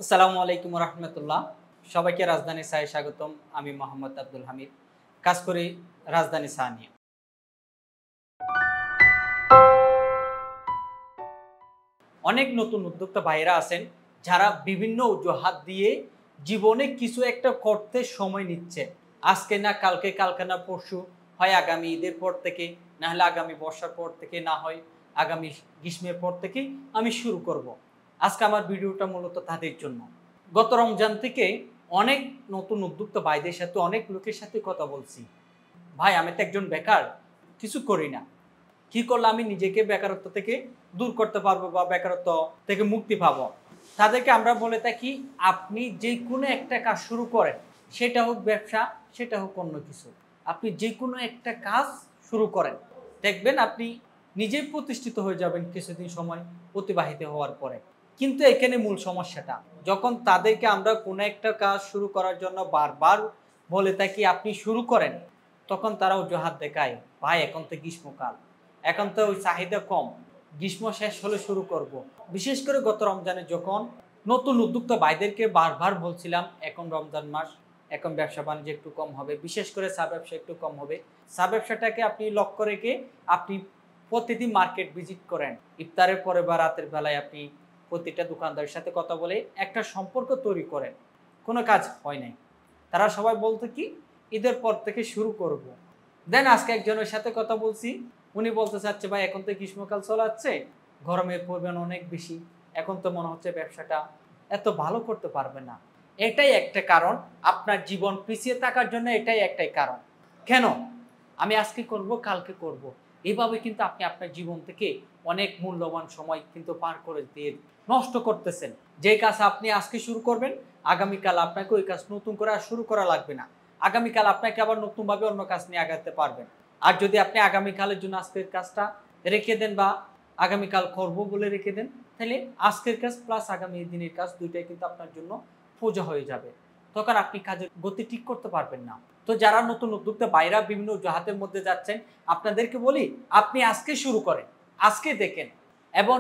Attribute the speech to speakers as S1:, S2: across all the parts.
S1: আসসালামু আলাইকুম রহমতুল্লাহ। সবাইকে রাজধানী সায়ে স্বাগতম। আমি মোহাম্মদ আব্দুল হামিদ, কাজ করি রাজধানী সা নিয়ে। অনেক নতুন উদ্যোক্তা ভাইরা আছেন যারা বিভিন্ন অজুহাত দিয়ে জীবনে কিছু একটা করতে সময় নিচ্ছে। আজকে না কালকে, কালকে না পরশু, হয় আগামী ঈদের পর থেকে, না হলে আগামী বর্ষার পর থেকে, না হয় আগামী গ্রীষ্মের পর থেকে আমি শুরু করব। আজকে আমার ভিডিওটা মূলত তাদের জন্য। গত রমজান থেকে অনেক নতুন উদ্যোক্তা ভাইদের সাথে, অনেক লোকের সাথে কথা বলছি। ভাই, আমি তো একজন বেকার, কিছু করি না, কি করলে আমি নিজেকে বেকারত্ব থেকে দূর করতে পারবো বা বেকারত্ব থেকে মুক্তি পাবো। তাদেরকে আমরা বলে থাকি, আপনি যে কোনো একটা কাজ শুরু করেন, সেটা হোক ব্যবসা, সেটা হোক অন্য কিছু, আপনি যে কোনো একটা কাজ শুরু করেন, দেখবেন আপনি নিজেই প্রতিষ্ঠিত হয়ে যাবেন কিছুদিন সময় অতিবাহিত হওয়ার পরে। কিন্তু এখানে মূল সমস্যাটা, যখন তাদেরকে আমরা কোনো একটা কাজ শুরু করার জন্য বারবার বলে থাকি আপনি শুরু করেন, তখন তারা অজুহাত দেখায়, ভাই এখন তো গ্রীষ্মকাল, এখন তো ওই চাহিদা কম, গ্রীষ্ম শেষ হলে শুরু করব। বিশেষ করে গত রমজানে যখন নতুন উদ্যোক্তা ভাইদেরকে বারবার বলছিলাম, এখন রমজান মাস, এখন ব্যবসা বাণিজ্য একটু কম হবে, বিশেষ করে চা ব্যবসা একটু কম হবে। চা ব্যবসাটাকে আপনি লক্ষ্য রেখে আপনি প্রতিদিন মার্কেট ভিজিট করেন, ইফতারের পরে বা রাতের বেলায় আপনি প্রতিটা দোকানদারের সাথে কথা বলে একটা সম্পর্ক তৈরি করেন। কোনো কাজ হয় নাই। তারা সবাই বলতো কি, ঈদের পর থেকে শুরু করব। দেন আজকে একজনের সাথে কথা বলছি, উনি বলতে চাচ্ছে, ভাই এখন তো গ্রীষ্মকাল চলাচ্ছে, গরমের পরিমাণ অনেক বেশি, এখন তো মনে হচ্ছে ব্যবসাটা এত ভালো করতে পারবে না। এটাই একটা কারণ, আপনার জীবন পিছিয়ে থাকার জন্য এটাই একটাই কারণ। কেন আমি আজকে করব, কালকে করব, এইভাবে কিন্তু আপনি আপনার জীবন থেকে অনেক মূল্যবান সময় কিন্তু পার করে দিয়ে নষ্ট করতেছেন। যে কাজ আপনি আজকে শুরু করবেন, আগামীকাল আপনাকে ওই কাজ নতুন করে আর শুরু করা লাগবে না। আগামীকাল আপনাকে আবার নতুনভাবে অন্য কাজ নিয়ে আগাতে পারবেন। আর যদি আপনি আগামীকালের জন্য আজকের কাজটা রেখে দেন বা আগামীকাল করবো বলে রেখে দেন, তাহলে আজকের কাজ প্লাস আগামী দিনের কাজ দুইটাই কিন্তু আপনার জন্য সোজা হয়ে যাবে। তখন আপনি কাজের গতি ঠিক করতে পারবেন না। তো যারা নতুন উদ্যোক্তা বাইরা বিভিন্ন অজুহাতের মধ্যে যাচ্ছেন, আপনাদেরকে বলি, আপনি আজকে শুরু করেন, আজকে দেখেন, এবং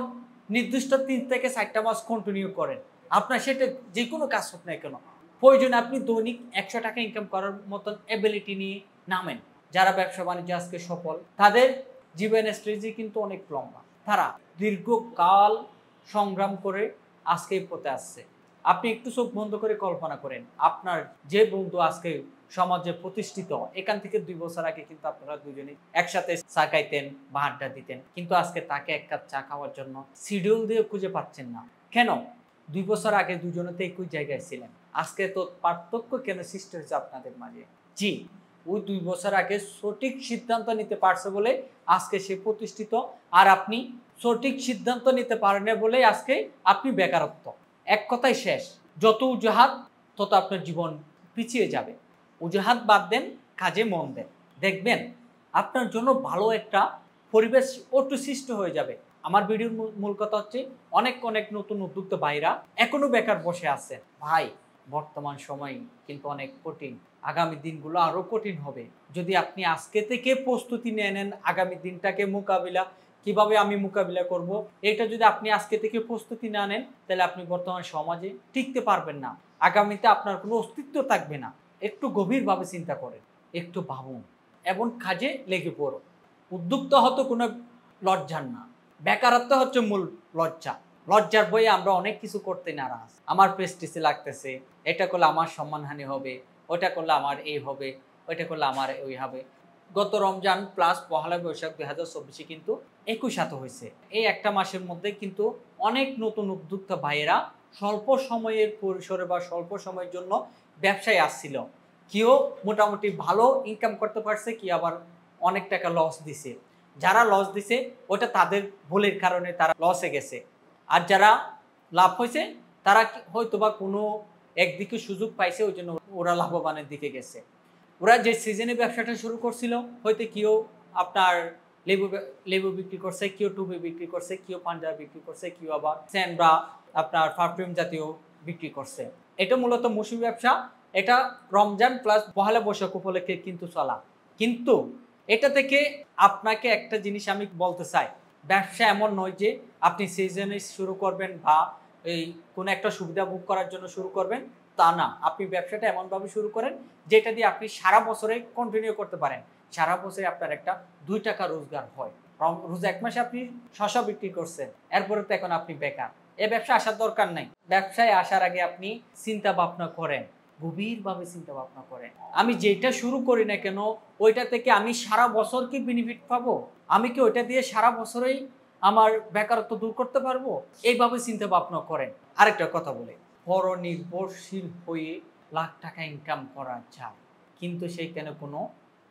S1: নির্দিষ্ট 3 থেকে 4টা মাস কন্টিনিউ করেন। আপনার সেটা যে কোনো কাজ হোক না কেন, প্রয়োজনে আপনি দৈনিক 100 টাকা ইনকাম করার মতন এবিলিটি নিয়ে নামেন। যারা ব্যবসা বাণিজ্য আজকে সফল, তাদের জীবনের স্ট্র্যাটেজি কিন্তু অনেক লম্বা। তারা দীর্ঘকাল সংগ্রাম করে আজকে এই পথে আসছে। আপনি একটু চোখ বন্ধ করে কল্পনা করেন, আপনার যে বন্ধু আজকে সমাজে প্রতিষ্ঠিত, এখান থেকে 2 বছর আগে কিন্তু আপনারা দুজনে একসাথে চা খাইতেন বা আড্ডা দিতেন, কিন্তু আজকে তাকে এক কাপ চা খাওয়ার জন্য শিডিউল দিয়ে খুঁজে পাচ্ছেন না। কেন? 2 বছর আগে দুজনে তো একই জায়গায় ছিলেন। আজকে তো পার্থক্য কেন সৃষ্টি হয়েছে আপনাদের মাঝে? জি, ওই 2 বছর আগে সঠিক সিদ্ধান্ত নিতে পারছে বলে আজকে সে প্রতিষ্ঠিত, আর আপনি সঠিক সিদ্ধান্ত নিতে পারেন না বলে আজকে আপনি বেকারত্ব। এক কথাই শেষ। যত অজুহাত তত আপনার জীবন পিছিয়ে যাবে। অজুহাত বাদ দেন, কাজে মন দেন, দেখবেন আপনার জন্য ভালো একটা পরিবেশ অটো সৃষ্টি হয়ে যাবে। আমার ভিডিওর মূল কথা হচ্ছে, অনেক অনেক নতুন উদ্যোক্তা ভাইরা এখনো বেকার বসে আছেন। ভাই, বর্তমান সময় কিন্তু অনেক কঠিন, আগামী দিনগুলো আরো কঠিন হবে। যদি আপনি আজকে থেকে প্রস্তুতি নিয়ে নেন আগামী দিনটাকে কিভাবে আমি মোকাবিলা করব, এটা যদি আপনি আজকে থেকে প্রস্তুতি না নেন, তাহলে আপনি বর্তমান সমাজে টিকতে পারবেন না। আগামীতে আপনার কোনো অস্তিত্ব থাকবে না। একটু গভীরভাবে চিন্তা করেন, একটু ভাবুন এবং কাজে লেগে পড়ুন। উদ্যোক্তা হতো কোনো লজ্জার না, বেকারত্ব হচ্ছে মূল লজ্জা। লজ্জার বইয়ে আমরা অনেক কিছু করতে নারাজ। আমার প্রেস্টিজে লাগতেছে, এটা করলে আমার সম্মানহানি হবে, ওটা করলে আমার এই হবে, ওইটা করলে আমার ওই হবে। গত রমজান প্লাস পহেলা বৈশাখ 2024 কিন্তু একই সাথে হয়েছে। এই একটা মাসের মধ্যে কিন্তু অনেক নতুন উদ্যোক্তা ভাইয়েরা স্বল্প সময়ের পরিসরে বা স্বল্প সময়ের জন্য ব্যবসায় আসছিল। কেউ মোটামুটি ভালো ইনকাম করতে পারছে, কি আবার অনেক টাকা লস দিছে। যারা লস দিছে ওটা তাদের ভুলের কারণে তারা লসে গেছে, আর যারা লাভ হয়েছে তারা হয়তো বা কোনো একদিকে সুযোগ পাইছে, ওই জন্য ওরা লাভবানের দিকে গেছে। ওরা যে সিজনে ব্যবসাটা শুরু করছিল, হয়তো কেউ আপনার লেবু বিক্রি করছে, কেউ টুপি বিক্রি করছে, কেউ পাঞ্জাবি বিক্রি করছে, কেউ আবার স্যান্ডা আপনার পারফিউম জাতীয় বিক্রি করছে। এটা মূলত মৌসুমী ব্যবসা। এটা রমজান প্লাস পহেলা বৈশাখ উপলক্ষে কিন্তু চলা। কিন্তু এটা থেকে আপনাকে একটা জিনিস আমি বলতে চাই, ব্যবসা এমন নয় যে আপনি সিজনে শুরু করবেন বা এই কোনো একটা সুবিধা ভোগ করার জন্য শুরু করবেন তা না। আপনি ব্যবসাটা এমনভাবে শুরু করেন যেটা দিয়ে আপনি সারা বছরে কন্টিনিউ করতে পারেন। সারা বছরে আপনার একটা 2 টাকা রোজগার হয়। রোজ 1 মাসে আপনি শসা বিক্রি করছেন, এরপরে তো এখন আপনি বেকার। এই ব্যবসা আসার দরকার নাই। ব্যবসায় আসার আগে আপনি চিন্তা ভাবনা করেন, গভীরভাবে চিন্তা ভাবনা করেন। আমি যেটা শুরু করি না কেন ওইটা থেকে আমি সারা বছর কি বেনিফিট পাবো? আমি কি ওইটা দিয়ে সারা বছরেই আমার বেকারত্ব দূর করতে পারবো? এইভাবে চিন্তা ভাবনা করেন। আরেকটা কথা বলে, পরনির্ভরশীল হয়ে লাখ টাকা ইনকাম করা যায়, কিন্তু সেইখানে কোনো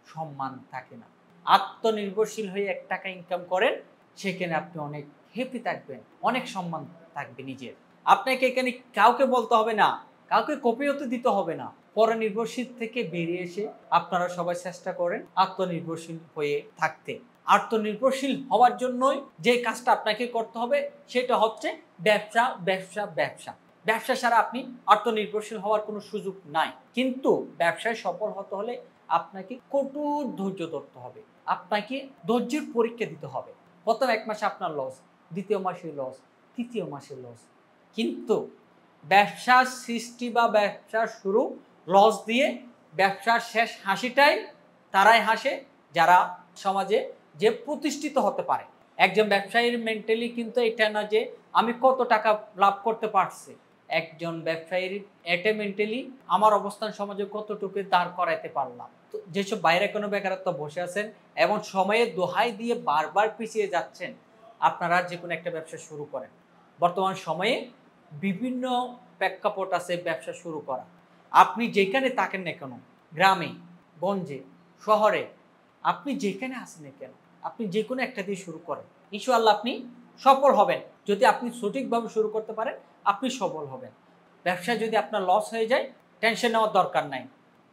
S1: সম্মান থাকে না। আত্মনির্ভরশীল হয়ে 1 টাকা ইনকাম করেন, সেখানে আপনি অনেক হ্যাপি থাকবেন, অনেক সম্মান থাকবে নিজের। আপনাকে এখানে কাউকে বলতে হবে না, কাউকে কপি হতে দিতে হবে না। পরনির্ভরশীল থেকে বেরিয়ে এসে আপনারা সবাই চেষ্টা করেন আত্মনির্ভরশীল হয়ে থাকতে। আত্মনির্ভরশীল হওয়ার জন্যই যে কাজটা আপনাকে করতে হবে সেটা হচ্ছে ব্যবসা, ব্যবসা, ব্যবসা। ব্যবসা ছাড়া আপনি আত্মনির্ভরশীল হওয়ার কোনো সুযোগ নাই। কিন্তু ব্যবসায় সফল হতে হলে আপনাকে কঠোর ধৈর্য ধরতে হবে, আপনাকে ধৈর্যের পরীক্ষা দিতে হবে। প্রথম 1 মাসে আপনার লস, দ্বিতীয় মাসে লস, তৃতীয় মাসে লস। কিন্তু ব্যবসার সৃষ্টি বা ব্যবসার শুরু লস দিয়ে, ব্যবসার শেষ হাসিটাই তারাই হাসে যারা সমাজে যে প্রতিষ্ঠিত হতে পারে। একজন ব্যবসায়ীর মেন্টালি কিন্তু এটা না যে আমি কত টাকা লাভ করতে পারছি। একজন ব্যবসায়ীর এটা মেন্টালি আমার অবস্থান সমাজে কতটুকু দাঁড় করাইতে পারলাম। তো যেসব বাইরে কোনো বেকারত্ব বসে আছেন এবং সময়ের দোহাই দিয়ে বারবার পিছিয়ে যাচ্ছেন, আপনারা যে কোনো একটা ব্যবসা শুরু করেন। বর্তমান সময়ে বিভিন্ন প্রেক্ষাপট আছে ব্যবসা শুরু করা। আপনি যেখানে থাকেন না কেন, গ্রামে, গঞ্জে, শহরে, আপনি যেখানে আসেন না কেন, আপনি যে কোনো একটা দিয়ে শুরু করেন, ইনশাআল্লাহ আপনি সফল হবেন। যদি আপনি সঠিকভাবে শুরু করতে পারেন, আপনি সফল হবেন। ব্যবসায় যদি আপনার লস হয়ে যায়, টেনশন নেওয়ার দরকার নাই।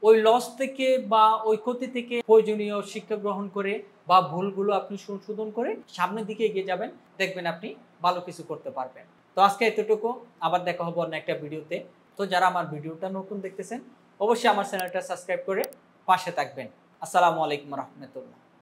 S1: ওই লস থেকে বা ওই ক্ষতি থেকে প্রয়োজনীয় শিক্ষা গ্রহণ করে বা ভুলগুলো আপনি সংশোধন করে সামনের দিকে এগিয়ে যাবেন, দেখবেন আপনি ভালো কিছু করতে পারবেন। তো আজকে এতটুকু, আবার দেখা হবে অন্য একটা ভিডিওতে। তো যারা আমার ভিডিওটা নতুন দেখতেছেন, অবশ্যই আমার চ্যানেলটা সাবস্ক্রাইব করে পাশে থাকবেন। আসসালামু আলাইকুম রহমতুল্লাহ।